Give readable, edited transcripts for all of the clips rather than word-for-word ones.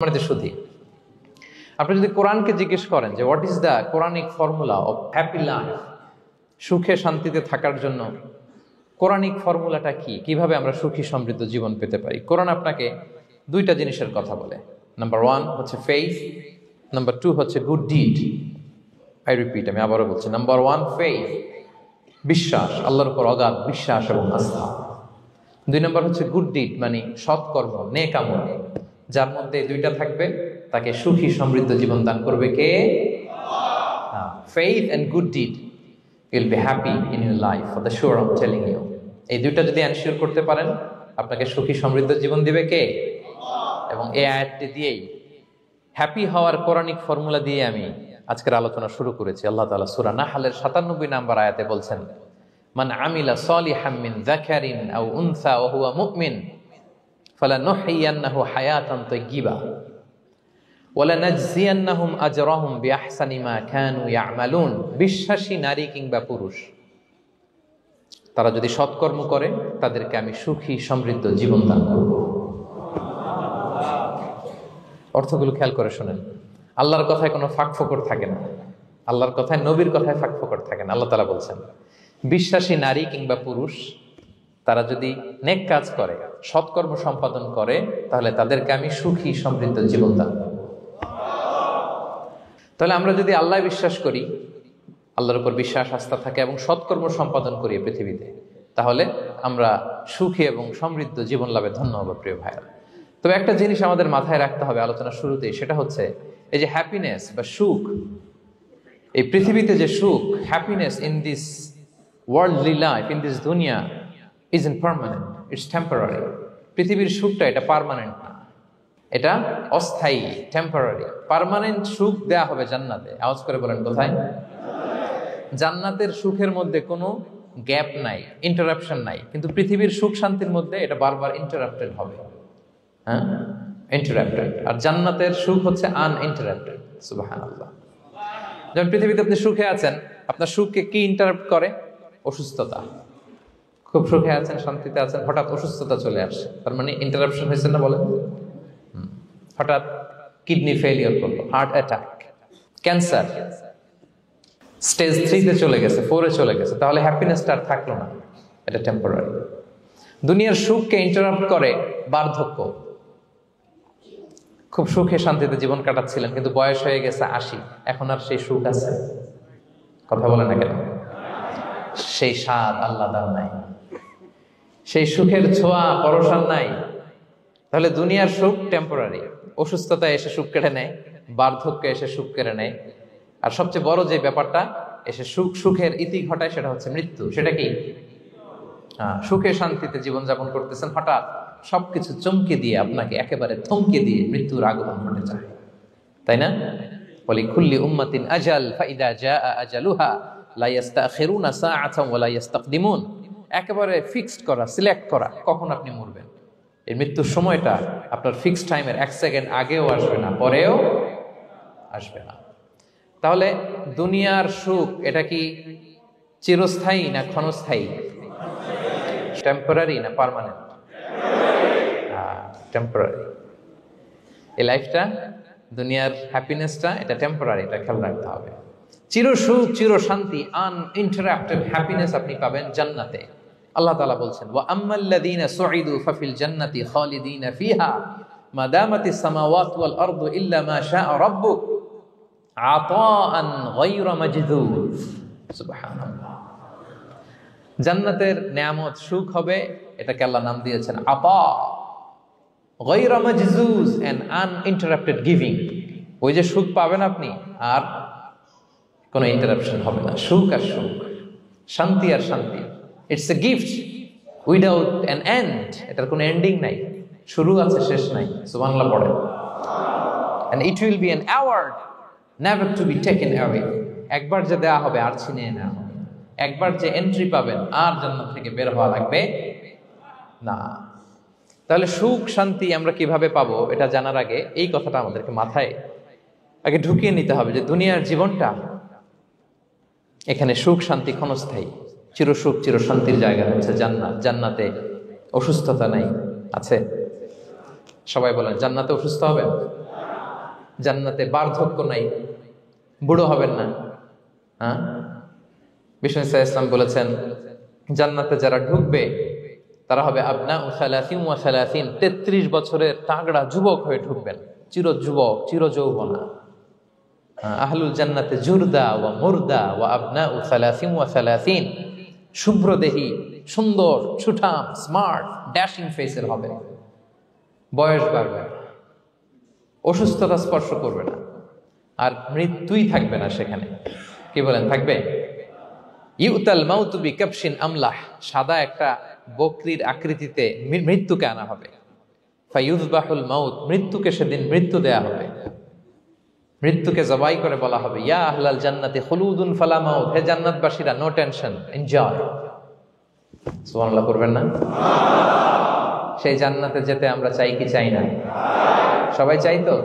মানে শুধু আপনি যদি কোরআনকে জিজ্ঞেস করেন যে what is the Quranic formula of happy life, সুখে শান্তিতে থাকার জন্য কোরআনিক ফর্মুলাটা কি, কিভাবে আমরা সুখী সমৃদ্ধ জীবন পেতে পারি, কোরআন আপনাকে দুইটা জিনিসের কথা বলে। নাম্বার 1 হচ্ছে ফেইথ, নাম্বার 2 হচ্ছে গুড ডিড। আই রিপিট, আমি আবারও বলছি, নাম্বার 1 ফেইথ, বিশ্বাস, আল্লাহর উপর অগাধ বিশ্বাস এবং আস্থা। 2 নম্বর হচ্ছে গুড ডিড, মানে সৎকর্ম, নেক আমল। যার মধ্যে দুইটা থাকবে তাকে সুখী সমৃদ্ধ জীবন দান করবে কে? Faith and good deed, you will be happy in your life for the sure, I am telling you. এই দুইটা যদি এনশিওর করতে পারেন, আপনাকে সুখী সমৃদ্ধ জীবন দিবে কে? এবং এই আয়াতটি দিয়েই, হ্যাপি হওয়ার কোরআনিক ফর্মুলা দিয়ে আমি আজকের আলোচনা শুরু করেছি। আল্লাহ তাআলা সূরা নাহলের 97 নম্বর আয়াতে বলছেন, মান আমিলা সলিহাম মিন যাকারিন আও উনসা ওয়া হুয়া মুমিন ফালানুহইয়ান্নাহু হায়াতান তাইয়্যিবা ওয়া লানাজজিয়ান্নাহুম আজরাহুম বিআহসানি মা কানু ইয়ামালুন। বিশ্বাসী নারী কিংবা পুরুষ তারা যদি সৎকর্ম করে, তাদেরকে আমি সুখী সমৃদ্ধ জীবন দান করব। অর্থগুলো খেয়াল করে শোনেন। আল্লাহর কথায় কোনো ফাঁকফোকর থাকে না, আল্লাহর কথায়, নবীর কথায় ফাঁকফোকর থাকে না। আল্লাহ তাআলা বলছেন, বিশ্বাসী নারী কিংবা পুরুষ তারা যদি নেক কাজ করে, সৎকর্ম সম্পাদন করে, তাহলে তাদেরকে আমি সুখী সমৃদ্ধ জীবন দান করব। তাহলে আমরা যদি আল্লাহ বিশ্বাস করি, আল্লাহর উপর বিশ্বাস আস্থা থাকে এবং সৎকর্ম সম্পাদন করি পৃথিবীতে, তাহলে আমরা সুখী এবং সমৃদ্ধ জীবন লাভে ধন্য হব। প্রিয় ভাইরা, তবে একটা জিনিস আমাদের মাথায় রাখতে হবে আলোচনার শুরুতেই, সেটা হচ্ছে এই যে হ্যাপিনেস বা সুখ, এই পৃথিবীতে যে সুখ, happiness in this worldly life, in this dunya, isn't permanent, it's temporary. পৃথিবীর সুখটা এটা পার্মানেন্ট না, এটা অস্থায়ী, টেম্পোরারি। পার্মানেন্ট সুখ দেয়া হবে জান্নাতে। আওয়াজ করে বলেন কোথায়? জান্নাতের সুখের মধ্যে কোনো গ্যাপ নাই, ইন্টারাপশন নাই। কিন্তু পৃথিবীর সুখ শান্তির মধ্যে এটা বারবার ইন্টারাপ্টেড হবে। হ্যাঁ, ইন্টারাপ্টেড। আর জান্নাতের সুখ হচ্ছে আনইন্টারাপ্টেড। সুবহানাল্লাহ। যেমন পৃথিবীতে আপনি সুখে আছেন, আপনার সুখকে কি ইন্টারাপ্ট করে? অসুস্থতা। খুব সুখে আছেন, শান্তিতে আছেন, হঠাৎ অসুস্থতা চলে আসে, তার মানে ইন্টারাপশন হয়েছে না? বলেন। হঠাৎ কিডনি ফেলিওর করলো, হার্ট অ্যাটাক, ক্যান্সার স্টেজ 3-তে চলে গেছে, 4-এ চলে গেছে, তাহলে হ্যাপিনেসটা আর থাকলো না, এটা টেম্পোরারি। দুনিয়ার সুখকে ইন্টারাপ্ট করে বার্ধক্য। খুব সুখে শান্তিতে জীবন কাটাচ্ছিলেন, কিন্তু বয়স হয়ে গেছে 80, এখন আর সেই সুখ আছে? কথা বলে না কেন? সেই স্বাদ আল্লাহর নাই, সেই সুখের ছোঁয়া পরশান নাই। তাহলে দুনিয়ার সুখ টেম্পোরারি, অসুস্থতা এসে সুখ কেড়ে নেয়, বার্ধক্য এসে সুখ কেড়ে নেয়, আর সবচেয়ে বড় যে ব্যাপারটা এসে সুখের ইতি ঘটায়, সেটা হচ্ছে মৃত্যু। সেটা কি? সুখে শান্তিতে জীবনযাপন করতেছেন, হঠাৎ সবকিছু চমকে দিয়ে, আপনাকে একেবারে থমকে দিয়ে মৃত্যুর আগমন ঘটে যায়, তাই না? বলি কুল্লি উম্মাতিন আজাল ফাইদা জাআ আজালুহা লা ইস্তাখিরুনা সাআতান ওয়া লা ইস্তাকদিমুন। একেবারে ফিক্সড করা, সিলেক্ট করা কখন আপনি মরবেন। এই মৃত্যুর সময়টা আপনার ফিক্সড টাইমের 1 সেকেন্ড আগেও আসবে না, পরেও আসবে না। তাহলে দুনিয়ার সুখ এটা কি চিরস্থায়ী না ক্ষণস্থায়ী? টেম্পোরারি না পার্মানেন্ট? টেম্পোরারি। এই লাইফটা, দুনিয়ার হ্যাপিনেসটা, এটা টেম্পোরারি, এটা খেয়াল রাখতে হবে। চির সুখ, চির শান্তি, আনইন্টারাপ্টেড হ্যাপিনেস আপনি পাবেন জান্নাতে। আল্লাহ তাআলা বলছেন, ওয়া আম্মাল্লাযীনা সুঈদু ফাফিল জান্নাতি খালিদিনা ফিহা মা দামাতিস সামাওয়াতু ওয়াল আরদু ইল্লা মা শাআ রাব্বুক আতাআন গায়রা মাজদুদ। সুবহানাল্লাহ। জান্নাতের নিয়ামত, সুখ হবে, এটাকে আল্লাহ নাম দিয়েছেন আতা, গায়রা মাজজুজ, এন্ড আনইন্টারাপ্টেড গিভিং। ওই যে সুখ পাবেন আপনি, আর কোনো ইন্টারাপশন হবে না। সুখ আর সুখ, শান্তি আর শান্তি, it's a gift without an end. এটার কোনো এন্ডিং নাই, শুরু আছে শেষ নাই। সুবহানাল্লাহ পড়েন। And it will be an award never to be taken away. একবার যে দেওয়া হবে আর ছিনিয়ে নেওয়া হবে, একবার যে এন্ট্রি পাবেন আর জান্নাত থেকে বের হওয়া লাগবে না। তাহলে সুখ শান্তি আমরা কিভাবে পাবো, এটা জানার আগে এই কথাটা আমাদেরকে মাথায় আগে ঢুকিয়ে নিতে হবে যে দুনিয়ার জীবনটা, এখানে সুখ শান্তি ক্ষণস্থায়ী, চির সুখ চির শান্তির জায়গা হচ্ছে জান্নাত। জান্নাতে অসুস্থতা নাই, আছে? সবাই বলেন জান্নাতে অসুস্থ হবেন, জান্নাতে বার্ধক্য নাই, বুড়ো হবেন না। হ্যাঁ, বিষ্ণু ইসলাম বলেছেন জান্নাতে যারা ঢুকবে তারা হবে আবনা ও সালাসিন ওয়া সালাসিন, 33 বছরের তাগড়া যুবক হয়ে ঢুকবেন, চির যুবক, চির যৌবনা। আহলুল জান্নাতে জুরদা ওয়া মুরদা ওয়া আবনা ও সালাসিন ওয়া সালাসিন, শুভ্রদেহী, সুন্দর, সুঠাম, স্মার্ট, ড্যাশিং ফেসের হবে। বয়স বাড়বে, অসুস্থতা স্পর্শ করবে না, আর মৃত্যুই থাকবে না সেখানে। কি বলেন, থাকবে? ইউতাল মাউতু বিকাবশিন আমলাহ, সাদা একটা বকরির আকৃতিতে মৃত্যুকে আনা হবে। ফায়ুযবাহুল মাউত, মৃত্যুকে সেদিন মৃত্যু দেয়া হবে। মৃত্যুকে জবাই করে বলা হবে ইয়া আহলাল জান্নাতি খুলুদুন ফালা মাউত, হে জান্নাতবাসীরা, নো টেনশন, এনজয়। সুবহানাল্লাহ করবেন না? সেই জান্নাতে যেতে আমরা চাই কি চাই না? সবাই চাই তো?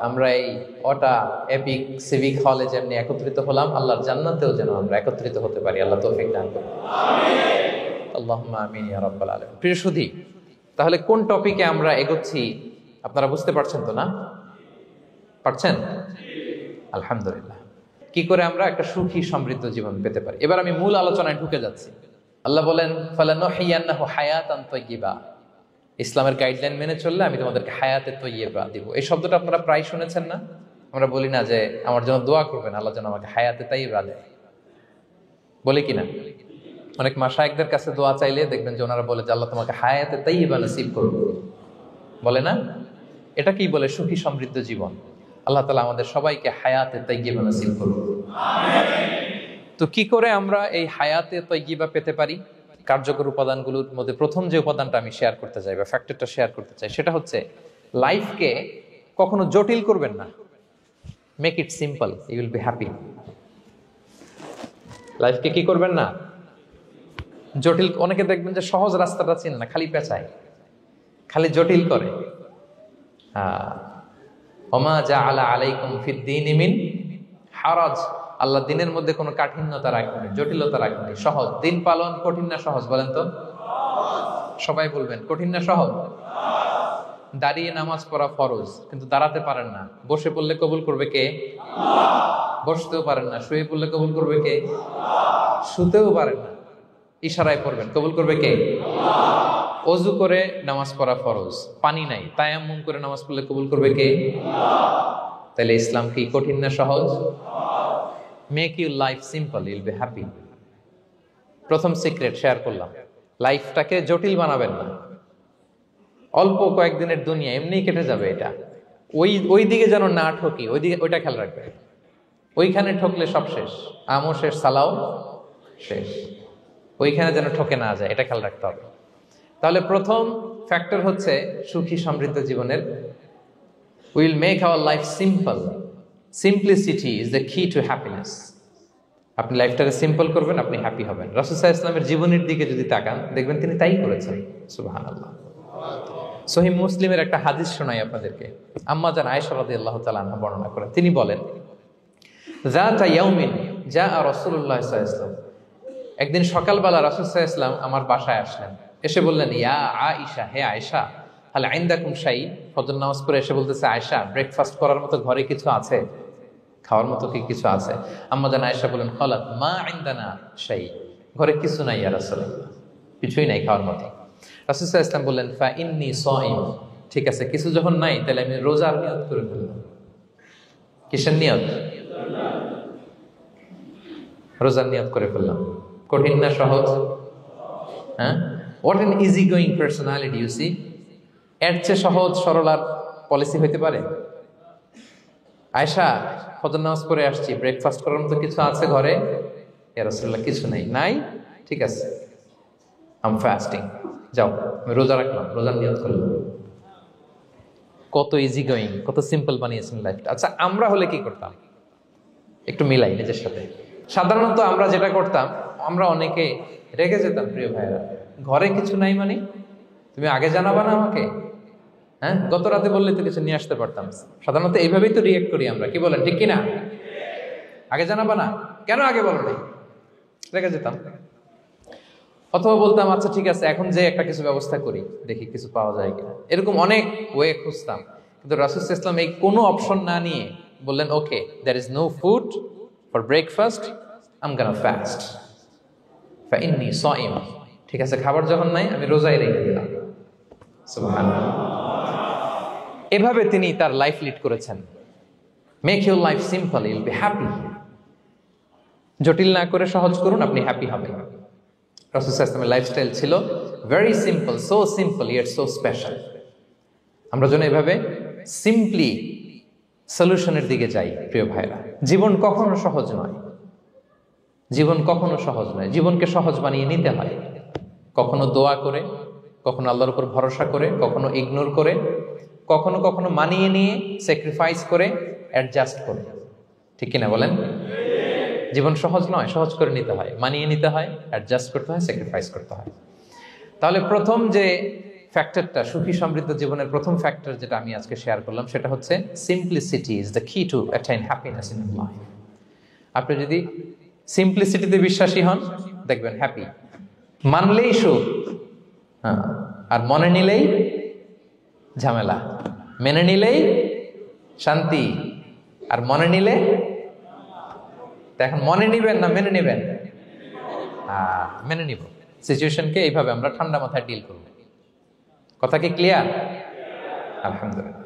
আমরা এই ওটা এপিক সিভিক হলে যেমনি একত্রিত হলাম, আল্লাহর জান্নাতেও যেন আমরা একত্রিত হতে পারি। আল্লাহ তৌফিক দান করুন, আল্লাহুম্মা আমিন ইয়া রাব্বাল আলামিন। প্রিয় সুধী, তাহলে কোন টপিকে আমরা এগোচ্ছি আপনারা বুঝতে পারছেন তো না? পারছেন? আলহামদুলিল্লাহ। কি করে আমরা একটা সুখী সমৃদ্ধ জীবন পেতে পারি, এবার আমি মূল আলোচনায় ঢুকে যাচ্ছি। আল্লাহ বলেন ফালানুহিয়ান্নাহু হায়াতান তাইয়্যিবা, ইসলামের গাইডলাইন মেনে চললে আমি তোমাদেরকে হায়াতে তৈয়্যিবা দিব। এই শব্দটা আপনারা প্রায় শুনেছেন না? আমরা বলি না যে আমার জন্য দোয়া করবেন, আল্লাহ যেন আমাকে হায়াতে তাইয়্যিবা দেয়, বলি কিনা? অনেক মাশায়েখদের কাছে দোয়া চাইলে দেখবেন যে ওনারা বলে যে আল্লাহ তোমাকে হায়াতে তাইয়্যিবা নসিব করুন, বলে না? এটা কি বলে? সুখী সমৃদ্ধ জীবন। আল্লাহ তাআলা আমাদের সবাইকে হায়াতে তাইয়্যিবা নসিব করুন। তো কি করে আমরা এই হায়াতে তাইয়্যিবা পেতে পারি? কার্যকর উপাদানগুলোর মধ্যে প্রথম যে উপাদানটা আমি শেয়ার করতে চাই বা ফ্যাক্টরটা শেয়ার করতে চাই, সেটা হচ্ছে লাইফকে কখনো জটিল করবেন না। Make it simple, you will be happy. লাইফকে কি করবেন না? জটিল। অনেকে দেখবেন যে সহজ রাস্তাটা চেনে না, খালি পেঁচায়, খালি জটিল করে। ওমা জাআলা আলাইকুম ফিদ-দীনি মিন হারাজ, আল্লাহ দিনের মধ্যে কোনো কাঠিন্যতা রাখেনি, জটিলতা রাখেনি, সহজ। দিন পালন কঠিন না সহজ? বলেন তো, সবাই বলবেন কঠিন না সহজ? দাঁড়িয়ে নামাজ পড়া ফরজ, কিন্তু দাঁড়াতে পারেন না। বসে পড়লে কবুল করবে কে? বসতেও পারেন না। শুয়ে পড়লে কবুল করবে কে? শুতেও পারেন না, ইশারায় পড়বেন, কবুল করবে কে? অজু করে নামাজ পড়া ফরজ, পানি নাই, তায়াম্মুম করে নামাজ পড়লে কবুল করবে কে? তাহলে ইসলাম কি কঠিন না সহজ? Make your life simple, you'll be happy. প্রথম সিক্রেট শেয়ার করলাম, লাইফটাকে জটিল বানাবেন না। অল্প কয়েকদিনের দুনিয়া, এমনিই কেটে যাবে। এটা ওই দিকে যেন না ঠকি, ওইটা খেয়াল রাখবে। ওইখানে ঠকলে সব শেষ, আমও শেষ, সালাও শেষ। ওইখানে যেন ঠকে না যায়, এটা খেয়াল রাখতে হবে। তাহলে প্রথম ফ্যাক্টর হচ্ছে সুখী সমৃদ্ধ জীবনের, will make our life simple. Simplicity is the কি টু হ্যাপিনেস। আপনি লাইফটাকে সিম্পল করবেন, আপনি হ্যাপি হবেন। রাসূল সাল্লাল্লাহু আলাইহি ওয়াসাল্লামের জীবনের দিকে যদি তাকান, দেখবেন তিনি তাই করেছেন। সুবহানাল্লাহ। সহিহ মুসলিমের একটা হাদিস শোনাই আপনাদেরকে। আম্মা জান আয়েশা রাদিয়াল্লাহু তাআলা আনহা বর্ণনা করেন। তিনি বলেন, যাতা ইয়াউমিন জাআ রাসূলুল্লাহ সাল্লাল্লাহু আলাইহি ওয়াসাল্লাম, একদিন সকালবেলা রাসূল সাল্লাল্লাহু আলাইহি ওয়াসাল্লাম আমার বাসায় আসলেন। এসে বললেন, ইয়া আয়েশা, হে আয়েশা, হাল ইনদাকুম শাই। ফজর নামাজ পড়ে এসে বলতেছে, আয়েশা, ব্রেকফাস্ট করার মতো ঘরে কিছু আছে? খাওয়ার মতো কি কিছু আছে? আম্মা জান আয়েশা বলেন, খালাত মা ইনদানা শাই, ঘরে কিছু নাই ইয়া রাসূলুল্লাহ, কিছুই নাই খাওয়ার মতো। রাসূল সাল্লাল্লাহু আলাইহি ওয়াসাল্লাম বললেন, ফা ইন্নী সাইম, ঠিক আছে, কিছু যখন নাই তাহলে আমি রোজার নিয়ত করে ফেললাম। কিসের নিয়ত? রোজার নিয়ত করে ফেললাম। কঠিন না সহজ? হ্যাঁ, what an easy going personality you see. এর চেয়ে সহজ সরল আর পলিসি হইতে পারে? আয়েশা, ফজর নামাজ পড়ে আসছি, ব্রেকফাস্ট করার মতো কিছু আছে ঘরে? ইয়া রাসূলুল্লাহ, কিছু নাই। নাই, ঠিক আছে, আই এম ফাস্টিং, যাও আমি রোজা রাখলাম, রোজার নিয়ত করলাম। কত ইজি গোয়িং, কত সিম্পল বানিয়েছেন লাইফটা। আচ্ছা, আমরা হলে কি করতাম? একটু মিলাই নিজের সাথে। সাধারণত আমরা যেটা করতাম, আমরা অনেকে রেগে যেতাম। প্রিয় ভাইরা, ঘরে কিছু নাই মানে তুমি আগে জানাবা না আমাকে? হ্যাঁ, গত রাতে বললে তো কিছু নিয়ে আসতে পারতাম। সাধারণত এইভাবেই তো রিয়েক্ট করি আমরা, কি বলেন, ঠিক কিনা? আগে জানাবা না, কেন আগে বলো নাই? রেগে যেতাম। অথবা বলতাম আচ্ছা ঠিক আছে এখন যে একটা কিছু ব্যবস্থা করি, দেখি কিছু পাওয়া যায় কিনা। এরকম অনেক ওয়ে খুঁজতাম, কিন্তু রাসূল সাল্লাল্লাহু আলাইহি ওয়াসাল্লাম এই কোনো অপশন না নিয়ে বললেন, okay, there is no food for breakfast, I am gonna fast fine same. ঠিক আছে, খাবার যখন নাই আমি রোজাই রেখে দিলাম। সুবহানাল্লাহ। এভাবে তিনি তার লাইফ লিড করেছেন। Make your life simple, you'll be happy. জটিল না করে সহজ করুন, আপনি হ্যাপি হবেন। রাসূল সাল্লাল্লাহু আলাইহি ওয়াসাল্লামের লাইফস্টাইল ছিল very simple yet so special. আমরা যেন এভাবে সিম্পলি সলিউশনের দিকে যাই। প্রিয় ভাইরা, জীবন কখনো সহজ নয়, জীবনকে সহজ বানিয়ে নিতে হয়। কখনো দোয়া করে, কখনো আল্লাহর উপর ভরসা করে, কখনো ইগনোর করে, কখনো কখনো মানিয়ে নিয়ে, স্যাক্রিফাইস করে, অ্যাডজাস্ট করে। ঠিক কিনা বলেন? জীবন সহজ নয়, সহজ করে নিতে হয়, মানিয়ে নিতে হয়, অ্যাডজাস্ট করতে হয়, স্যাক্রিফাইস করতে হয়। তাহলে প্রথম যে ফ্যাক্টরটা, সুখী সমৃদ্ধ জীবনের প্রথম ফ্যাক্টর যেটা আমি আজকে শেয়ার করলাম, সেটা হচ্ছে সিম্পলিসিটি ইজ দ্য কি টু অ্যাটাইন হ্যাপিনেস ইন লাইফ। আপনি যদি সিম্পলিসিটিতে বিশ্বাসী হন, দেখবেন হ্যাপি। মানলেই সুখ, হ্যাঁ, আর মনে নিলেই ঝামেলা। মেনে নিলেই শান্তি, আর মনে নিলে। এখন মনে নিবেন না মেনে নিবেন? মেনে নিব। সিচুয়েশনকে এইভাবে আমরা ঠান্ডা মাথায় ডিল করব। কথা কি ক্লিয়ার? আলহামদুলিল্লাহ।